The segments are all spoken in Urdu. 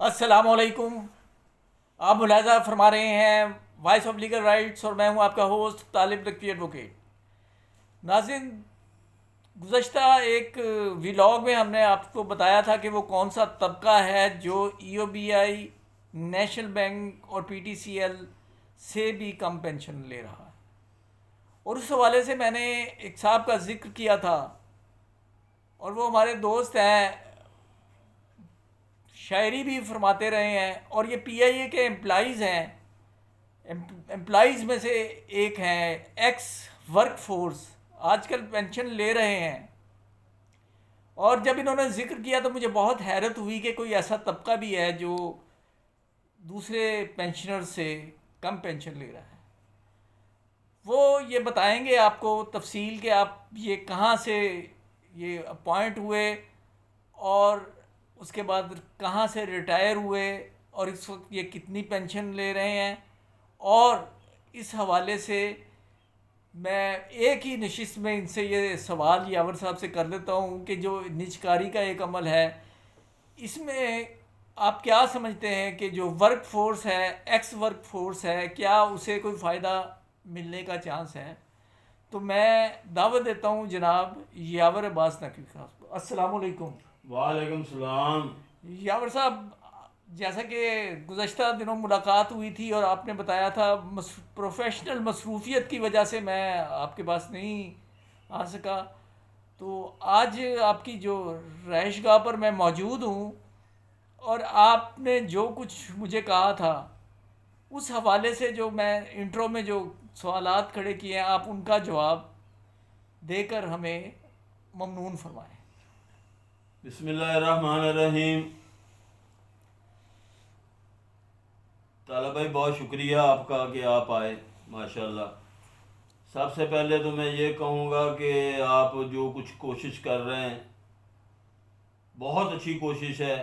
السلام علیکم. آپ ملاحظہ فرما رہے ہیں وائس آف لیگل رائٹس اور میں ہوں آپ کا ہوسٹ طالب لکھوی ایڈوکیٹ. ناظرین، گزشتہ ایک ولاگ میں ہم نے آپ کو بتایا تھا کہ وہ کون سا طبقہ ہے جو ای او بی آئی، نیشنل بینک اور پی ٹی سی ایل سے بھی کم پینشن لے رہا ہے. اور اس حوالے سے میں نے ایک صاحب کا ذکر کیا تھا اور وہ ہمارے دوست ہیں، شاعری بھی فرماتے رہے ہیں اور یہ پی آئی اے کے امپلائیز ہیں. امپلائیز میں سے ایک ہیں ایکس ورک فورس، آج کل پینشن لے رہے ہیں. اور جب انہوں نے ذکر کیا تو مجھے بہت حیرت ہوئی کہ کوئی ایسا طبقہ بھی ہے جو دوسرے پینشنر سے کم پینشن لے رہا ہے. وہ یہ بتائیں گے آپ کو تفصیل کہ آپ یہ کہاں سے یہ اپوائنٹ ہوئے اور اس کے بعد کہاں سے ریٹائر ہوئے اور اس وقت یہ کتنی پینشن لے رہے ہیں. اور اس حوالے سے میں ایک ہی نشست میں ان سے یہ سوال یاور صاحب سے کر دیتا ہوں کہ جو نجکاری کا ایک عمل ہے، اس میں آپ کیا سمجھتے ہیں کہ جو ورک فورس ہے، ایکس ورک فورس ہے، کیا اسے کوئی فائدہ ملنے کا چانس ہے؟ تو میں دعوت دیتا ہوں جناب یاور عباس نقوی صاحب کو. السلام علیکم. وعلیکم السلام. یاور صاحب، جیسا کہ گزشتہ دنوں ملاقات ہوئی تھی اور آپ نے بتایا تھا پروفیشنل مصروفیت کی وجہ سے میں آپ کے پاس نہیں آ سکا، تو آج آپ کی جو رہائش گاہ پر میں موجود ہوں اور آپ نے جو کچھ مجھے کہا تھا اس حوالے سے جو میں انٹرو میں جو سوالات کھڑے کیے ہیں آپ ان کا جواب دے کر ہمیں ممنون فرمائیں. بسم اللہ الرحمن الرحیم. طالب بھائی بہت شکریہ آپ کا کہ آپ آئے. ماشاءاللہ. سب سے پہلے تو میں یہ کہوں گا کہ آپ جو کچھ کوشش کر رہے ہیں بہت اچھی کوشش ہے.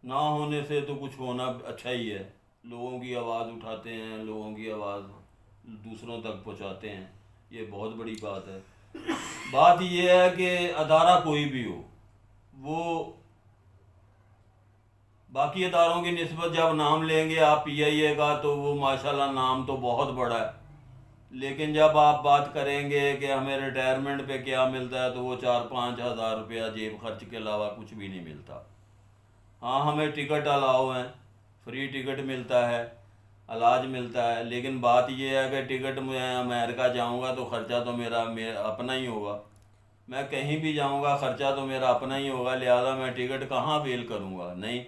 نہ ہونے سے تو کچھ ہونا اچھا ہی ہے. لوگوں کی آواز اٹھاتے ہیں، لوگوں کی آواز دوسروں تک پہنچاتے ہیں، یہ بہت بڑی بات ہے. بات یہ ہے کہ ادارہ کوئی بھی ہو، وہ باقی اداروں کی نسبت جب نام لیں گے آپ پی آئی اے کا تو وہ ماشاءاللہ نام تو بہت بڑا ہے، لیکن جب آپ بات کریں گے کہ ہمیں ریٹائرمنٹ پہ کیا ملتا ہے تو وہ 4-5 ہزار روپیہ جیب خرچ کے علاوہ کچھ بھی نہیں ملتا. ہاں ہمیں ٹکٹ الاؤ ہیں، فری ٹکٹ ملتا ہے، علاج ملتا ہے، لیکن بات یہ ہے کہ ٹکٹ میں امریکہ جاؤں گا تو خرچہ تو میرا اپنا ہی ہوگا. میں کہیں بھی جاؤں گا خرچہ تو میرا اپنا ہی ہوگا، لہذا میں ٹکٹ کہاں ویل کروں گا؟ نہیں.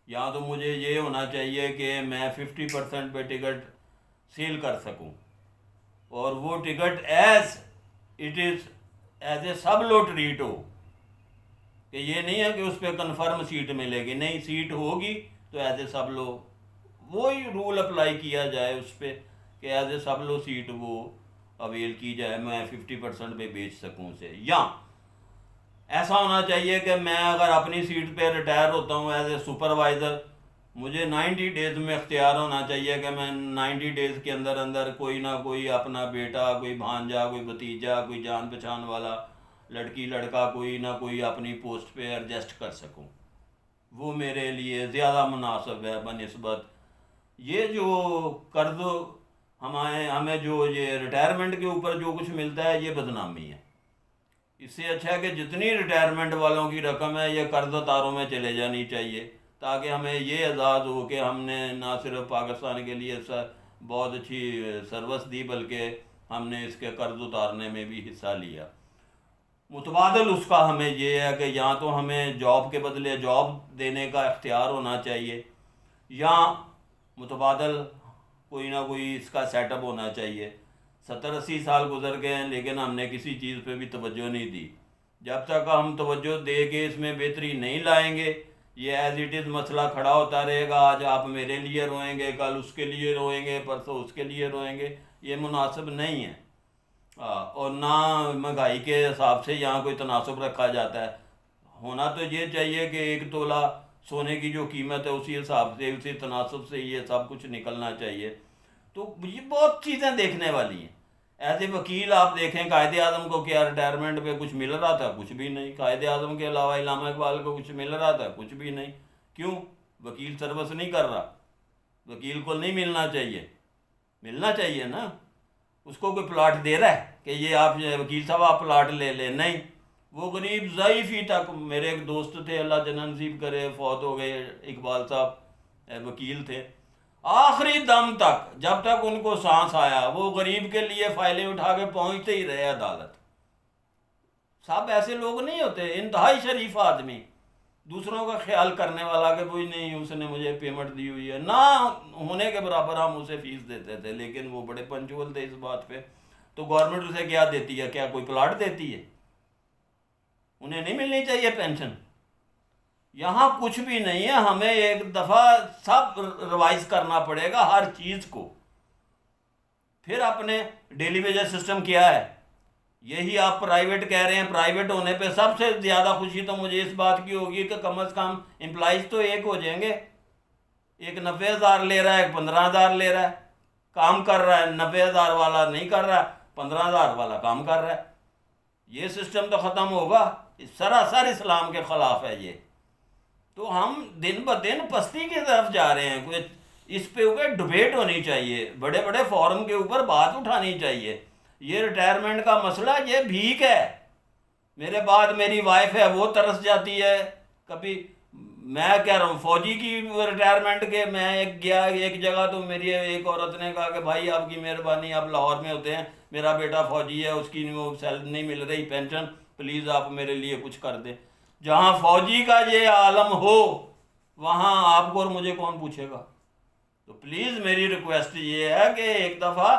یہاں تو مجھے یہ ہونا چاہیے کہ میں 50% پہ ٹکٹ سیل کر سکوں، اور وہ ticket as it is as a سب لو ٹریٹ ہو، کہ یہ نہیں ہے کہ اس پہ کنفرم سیٹ ملے گی. نہیں، سیٹ ہوگی تو ایز اے سب لو وہی رول اپلائی کیا جائے اس پہ کہ ایز اے سب لو سیٹ وہ اویل کی جائے، میں 50% پہ بیچ سکوں اسے. یا ایسا ہونا چاہیے کہ میں اگر اپنی سیٹ پہ ریٹائر ہوتا ہوں ایز اے سپروائزر، مجھے 90 days میں اختیار ہونا چاہیے کہ میں 90 days کے اندر اندر کوئی نہ کوئی اپنا بیٹا، کوئی بھانجا، کوئی بھتیجا، کوئی جان پہچان والا لڑکی لڑکا کوئی نہ کوئی اپنی پوسٹ پہ ایڈجسٹ کر سکوں. وہ میرے لیے زیادہ مناسب ہے بنسبت یہ جو قرض ہمیں جو یہ ریٹائرمنٹ کے اوپر جو کچھ ملتا ہے یہ بدنامی ہے. اس سے اچھا ہے کہ جتنی ریٹائرمنٹ والوں کی رقم ہے یہ قرض داروں میں چلے جانی چاہیے، تاکہ ہمیں یہ اعزاز ہو کہ ہم نے نہ صرف پاکستان کے لیے بہت اچھی سروس دی بلکہ ہم نے اس کے قرض اتارنے میں بھی حصہ لیا. متبادل اس کا ہمیں یہ ہے کہ یا تو ہمیں جاب کے بدلے جاب دینے کا اختیار ہونا چاہیے، یا متبادل کوئی نہ کوئی اس کا سیٹ اپ ہونا چاہیے. 70-80 سال گزر گئے ہیں لیکن ہم نے کسی چیز پہ بھی توجہ نہیں دی. جب تک ہم توجہ دے کے اس میں بہتری نہیں لائیں گے یہ ایز اٹ از مسئلہ کھڑا ہوتا رہے گا. آج آپ میرے لیے روئیں گے، کل اس کے لیے روئیں گے، پرسوں اس کے لیے روئیں گے. یہ مناسب نہیں ہے. اور نہ مہنگائی کے حساب سے یہاں کوئی تناسب رکھا جاتا ہے. ہونا تو یہ چاہیے کہ 1 تولہ سونے کی جو قیمت ہے اسی حساب سے، اسی تناسب سے یہ سب کچھ نکلنا چاہیے. تو یہ بہت چیزیں دیکھنے والی ہیں. ایز اے وکیل آپ دیکھیں قائد اعظم کو کیا ریٹائرمنٹ پہ کچھ مل رہا تھا؟ کچھ بھی نہیں. قائد اعظم کے علاوہ علامہ اقبال کو کچھ مل رہا تھا؟ کچھ بھی نہیں. کیوں؟ وکیل سروس نہیں کر رہا، وکیل کو نہیں ملنا چاہیے نا، اس کو کوئی پلاٹ دے رہا ہے کہ یہ آپ وکیل صاحب آپ پلاٹ لے لیں؟ نہیں، وہ غریب ضعیف ہی تک. میرے ایک دوست تھے، اللہ جنت نصیب کرے، فوت ہو گئے، اقبال صاحب وکیل تھے، آخری دم تک جب تک ان کو سانس آیا وہ غریب کے لیے فائلیں اٹھا کے پہنچتے ہی رہے عدالت. صاحب ایسے لوگ نہیں ہوتے، انتہائی شریف آدمی، دوسروں کا خیال کرنے والا کہ کوئی نہیں اس نے مجھے پیمنٹ دی ہوئی ہے، نہ ہونے کے برابر ہم اسے فیس دیتے تھے، لیکن وہ بڑے پنچول تھے اس بات پہ. تو گورنمنٹ اسے کیا دیتی ہے؟ کیا کوئی پلاٹ دیتی ہے؟ انہیں نہیں ملنی چاہیے پینشن؟ یہاں کچھ بھی نہیں ہے. ہمیں ایک دفعہ سب ریوائز کرنا پڑے گا ہر چیز کو. پھر اپنے ڈیلی ویجر سسٹم کیا ہے؟ یہی آپ پرائیویٹ کہہ رہے ہیں. پرائیویٹ ہونے پہ سب سے زیادہ خوشی تو مجھے اس بات کی ہوگی کہ کم از کم امپلائیز تو ایک ہو جائیں گے. ایک 90,000 لے رہا ہے، ایک 15,000 لے رہا ہے، کام کر رہا ہے. 90,000 والا نہیں کر رہا ہے، 15,000 والا کام کر رہا ہے. یہ سسٹم تو ختم ہوگا. سراسر اسلام کے خلاف ہے یہ. تو ہم دن بدن پستی کی طرف جا رہے ہیں. کوئی اس پہ اوپر ڈبیٹ ہونی چاہیے، بڑے بڑے فورم کے اوپر بات اٹھانی چاہیے. یہ ریٹائرمنٹ کا مسئلہ یہ بھیک ہے. میرے بعد میری وائف ہے، وہ ترس جاتی ہے. کبھی میں کہہ رہا ہوں فوجی کی ریٹائرمنٹ کے، میں گیا ایک جگہ تو میری ایک عورت نے کہا کہ بھائی آپ کی مہربانی، آپ لاہور میں ہوتے ہیں، میرا بیٹا فوجی ہے، اس کی وہ نہیں مل رہی پینشن، پلیز آپ میرے لیے کچھ کر دیں. جہاں فوجی کا یہ عالم ہو وہاں آپ کو اور مجھے کون پوچھے گا؟ تو پلیز میری ریکویسٹ یہ ہے کہ ایک دفعہ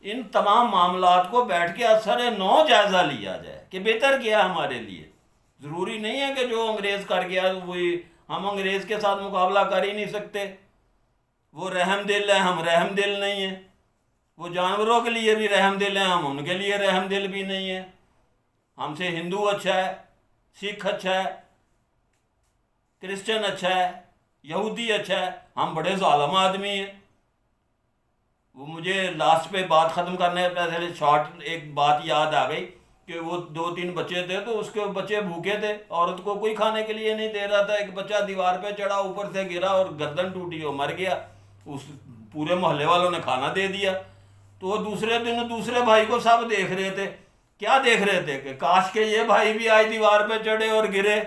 ان تمام معاملات کو بیٹھ کے اثر نو جائزہ لیا جائے کہ بہتر کیا ہمارے لیے. ضروری نہیں ہے کہ جو انگریز کر گیا وہی ہم انگریز کے ساتھ مقابلہ کر ہی نہیں سکتے. وہ رحم دل ہے، ہم رحم دل نہیں ہیں. وہ جانوروں کے لیے بھی رحم دل ہیں، ہم ان کے لیے رحم دل بھی نہیں ہیں. ہم سے ہندو اچھا ہے، سکھ اچھا ہے، کرسچن اچھا ہے، یہودی اچھا ہے، ہم بڑے ظالم آدمی ہیں. وہ مجھے لاسٹ پہ بات ختم کرنے سے پہلے شارٹ ایک بات یاد آ گئی کہ وہ 2-3 بچے تھے تو اس کے بچے بھوکے تھے، عورت کو کوئی کھانے کے لیے نہیں دے رہا تھا. ایک بچہ دیوار پہ چڑھا، اوپر سے گرا اور گردن ٹوٹی، وہ مر گیا. اس پورے محلے والوں نے کھانا دے دیا. تو وہ دوسرے دن دوسرے بھائی کو سب دیکھ رہے تھے. کیا دیکھ رہے تھے؟ کہ کاش کہ یہ بھائی بھی آج دیوار پہ چڑھے اور گرے،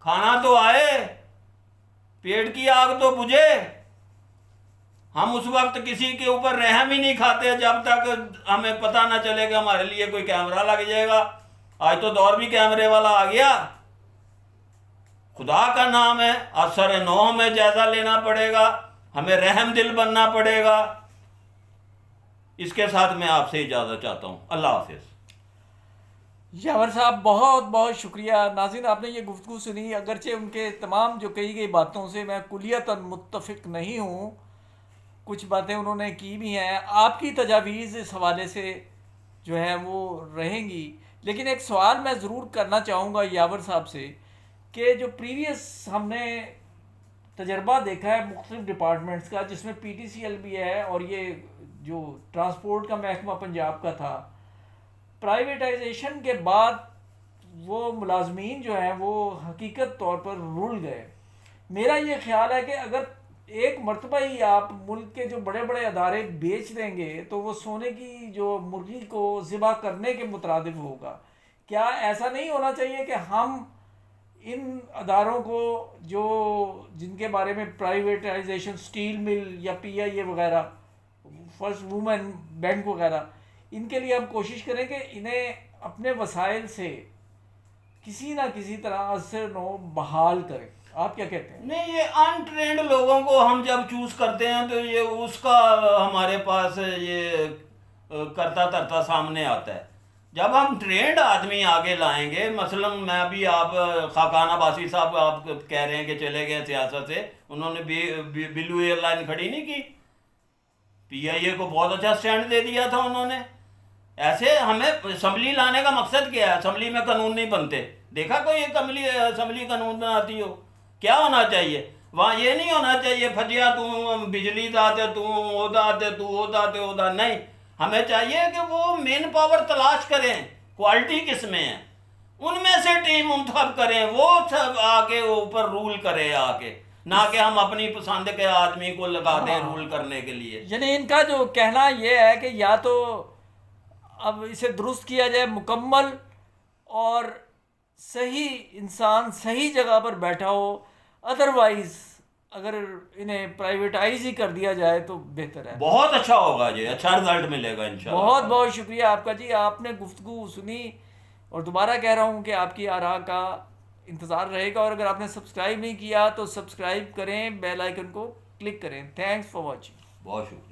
کھانا تو آئے، پیٹ کی آگ تو بجھے. ہم اس وقت کسی کے اوپر رحم ہی نہیں کھاتے جب تک ہمیں پتہ نہ چلے کہ ہمارے لیے کوئی کیمرہ لگ جائے گا. آج تو دور بھی کیمرے والا آ گیا. خدا کا نام ہے، اثر نو ہمیں جائزہ لینا پڑے گا، ہمیں رحم دل بننا پڑے گا. اس کے ساتھ میں آپ سے اجازت چاہتا ہوں. اللہ حافظ. یاور صاحب بہت بہت شکریہ. ناظرین آپ نے یہ گفتگو سنی، اگرچہ ان کے تمام جو کہی گئی باتوں سے میں کلیتاً متفق نہیں ہوں، کچھ باتیں انہوں نے کی بھی ہیں. آپ کی تجاویز اس حوالے سے جو ہے وہ رہیں گی. لیکن ایک سوال میں ضرور کرنا چاہوں گا یاور صاحب سے کہ جو پریویس ہم نے تجربہ دیکھا ہے مختلف ڈپارٹمنٹس کا، جس میں پی ٹی سی ایل بھی ہے اور یہ جو ٹرانسپورٹ کا محکمہ پنجاب کا تھا، پرائیویٹائزیشن کے بعد وہ ملازمین جو ہیں وہ حقیقت طور پر رول گئے. میرا یہ خیال ہے کہ اگر ایک مرتبہ ہی آپ ملک کے جو بڑے بڑے ادارے بیچ دیں گے تو وہ سونے کی جو مرغی کو ذبح کرنے کے مترادف ہوگا. کیا ایسا نہیں ہونا چاہیے کہ ہم ان اداروں کو جو جن کے بارے میں پرائیویٹائزیشن، اسٹیل مل یا پی آئی اے وغیرہ، فرسٹ وومن بینک وغیرہ، ان کے لیے ہم کوشش کریں کہ انہیں اپنے وسائل سے کسی نہ کسی طرح اثر نو بحال کریں. آپ کیا کہتے ہیں؟ نہیں، یہ ان ٹرینڈ لوگوں کو ہم جب چوز کرتے ہیں تو یہ اس کا ہمارے پاس یہ کرتا ترتا سامنے آتا ہے. جب ہم ٹرینڈ آدمی آگے لائیں گے، مثلا میں بھی آپ خاقان عباسی صاحب آپ کہہ رہے ہیں کہ چلے گئے سیاست سے، انہوں نے بلو ایئر لائن کھڑی نہیں کی، پی آئی اے کو بہت اچھا سٹینڈ دے دیا تھا انہوں نے. ایسے ہمیں اسمبلی لانے کا مقصد کیا ہے؟ اسمبلی میں قانون نہیں بنتے. دیکھا کوئی اسمبلی قانون بناتی ہو؟ کیا ہونا چاہیے وہاں؟ یہ نہیں ہونا چاہیے فجیا تو بجلی داتے تو وہ داتے تو وہ داتے وہ دا. نہیں، ہمیں چاہیے کہ وہ مین پاور تلاش کریں، کوالٹی کس میں ہے، ان میں سے ٹیم منتخب کریں، وہ سب آ کے اوپر رول کرے آ کے، نہ کہ ہم اپنی پسند کے آدمی کو لگا دیں رول کرنے کے لیے. یعنی ان کا جو کہنا یہ ہے کہ یا تو اب اسے درست کیا جائے مکمل اور صحیح انسان صحیح جگہ پر بیٹھا ہو، ادروائز اگر انہیں پرائیویٹائز ہی کر دیا جائے تو بہتر ہے. بہت اچھا ہوگا جی، اچھا رزلٹ ملے گا انشاءاللہ. بہت بہت شکریہ آپ کا جی، آپ نے گفتگو سنی اور دوبارہ کہہ رہا ہوں کہ آپ کی آراء کا انتظار رہے گا، اور اگر آپ نے سبسکرائب نہیں کیا تو سبسکرائب کریں، بیل آئیکن کو کلک کریں. Thanks for watching. بہت شکریہ.